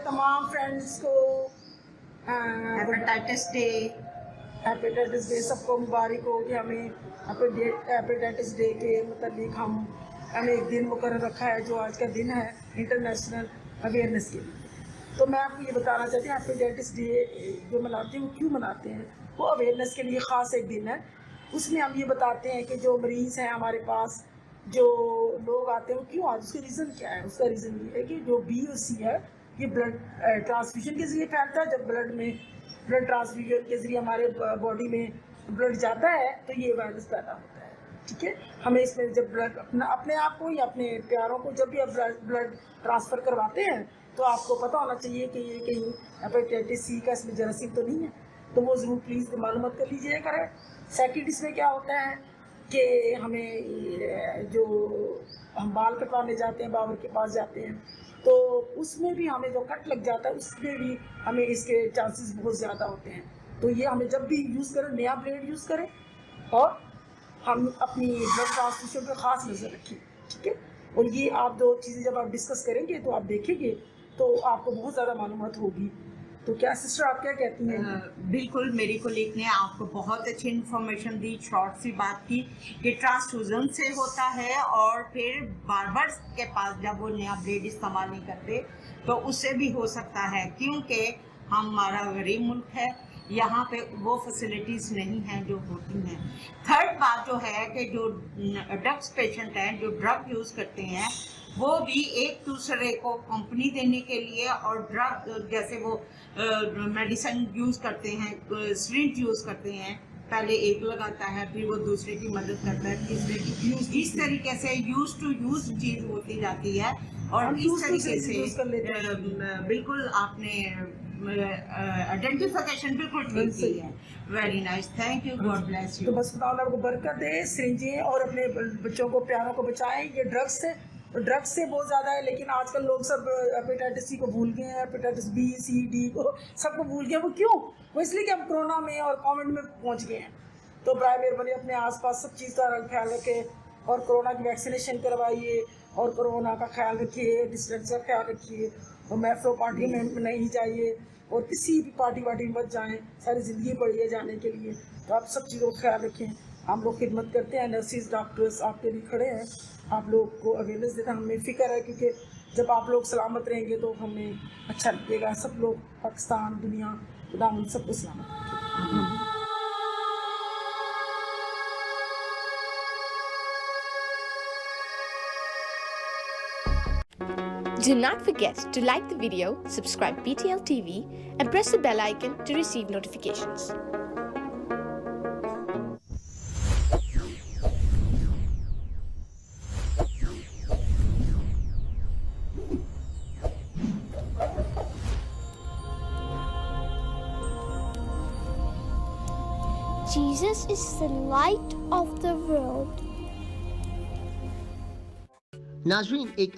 तमाम फ्रेंड्स को hepatitis day. Hepatitis day सबको मुबारक हो कि हमें हेपेटाइटिस डे के मतलब हमें एक दिन मुकर्रर रखा है जो आज का दिन है इंटरनेशनल अवेयरनेस के लिए। तो मैं आपको ये बताना चाहती हूँ हेपेटाइटिस डे जो मनाते हैं वो क्यों मनाते हैं। वो अवेयरनेस के लिए ख़ास एक दिन है। उसमें हम ये बताते हैं कि जो मरीज़ हैं हमारे पास, जो लोग आते हैं वो क्यों आते हैं, उसका रीज़न क्या है। उसका रीज़न ये है कि जो बी और सी है ये ब्लड ट्रांसफ्यूजन के ज़रिए फैलता है। जब ब्लड ट्रांसफ्यूजन के ज़रिए हमारे बॉडी में ब्लड जाता है तो ये वायरस पैदा होता है। ठीक है, हमें इसमें जब ब्लड अपने आप को या अपने प्यारों को जब भी आप ब्लड ट्रांसफ़र करवाते हैं तो आपको पता होना चाहिए कि ये कहीं हेपेटाइटिस सी का इसमें जरासीम तो नहीं है, तो वो ज़रूर प्लीज़ मालूमात कर लीजिए करें। सेकंड इसमें क्या होता है कि हमें जो हम बाल कटवाने जाते हैं, बाबर के पास जाते हैं, तो उसमें भी हमें जो कट लग जाता है उसमें भी हमें इसके चांसेस बहुत ज़्यादा होते हैं। तो ये हमें जब भी यूज़ करें नया ब्लेड यूज़ करें और हम अपनी ब्लड ट्रांसफ्यूजन पर ख़ास नज़र रखें। ठीक है, और ये आप दो चीज़ें जब आप डिस्कस करेंगे तो आप देखेंगे तो आपको बहुत ज़्यादा मालूमात होगी। तो क्या सिस्टर आप क्या कहती हैं? बिल्कुल, मेरी कोलीग ने आपको बहुत अच्छी इन्फॉर्मेशन दी, शॉर्ट सी बात की कि ट्रांसफ्यूजन से होता है और फिर बार्बर के पास जब वो नया ब्लेड इस्तेमाल नहीं करते तो उससे भी हो सकता है, क्योंकि हमारा गरीब मुल्क है, यहाँ पे वो फैसिलिटीज़ नहीं हैं जो होती हैं। थर्ड बात जो है कि जो ड्रग्स पेशेंट हैं जो ड्रग यूज़ करते हैं वो भी एक दूसरे को कंपनी देने के लिए, और ड्रग जैसे वो मेडिसिन यूज़ करते हैं, सिरिंज यूज़ करते हैं, पहले एक लगाता है फिर वो दूसरे की मदद करता है, तीसरे की यूज़, इस तरीके से यूज़ टू यूज़ चीज़ होती जाती है। और इस तरीके से बिल्कुल आपने आइडेंटिफिकेशन बिल्कुल ठीक की है। Very nice, thank you, God bless तो यू। बस खुदा आपको बरकत दे, सिरिंजें और अपने बच्चों को प्यारों को बचाएं ये ड्रग्स से बहुत ज़्यादा है। लेकिन आजकल लोग सब हेपेटाइटिस सी को भूल गए हैं, हेपेटाइटिस बी सी डी को सबको भूल गए। वो क्यों? वो इसलिए कि हम कोरोना में और कोविड में पहुंच गए हैं। तो बराए मेहरबानी अपने आसपास सब चीज़ का ख्याल रखें और कोरोना की वैक्सीनेशन करवाइए और कोरोना का ख्याल रखिए, डिस्टेंस का ख्याल रखिए और महफिलों पार्टियों में नहीं जाइए और किसी भी पार्टी में मत जाएं। सारी ज़िंदगी पड़ी है जाने के लिए, तो आप सब चीज़ों का ख्याल रखें। हम लोग खिदमत करते हैं, नर्सिस डॉक्टर्स आपके लिए खड़े हैं, आप लोग को अवेयरनेस देते हैं। हमें फ़िक्र है क्योंकि जब आप लोग सलामत रहेंगे तो हमें अच्छा लगेगा। सब लोग, पाकिस्तान, दुनिया, खुदा हम सबको सलामत रखे। Do not forget to like the video, subscribe BTL TV, and press the bell icon to receive notifications. Jesus is the light of the world. नाजरीन, एक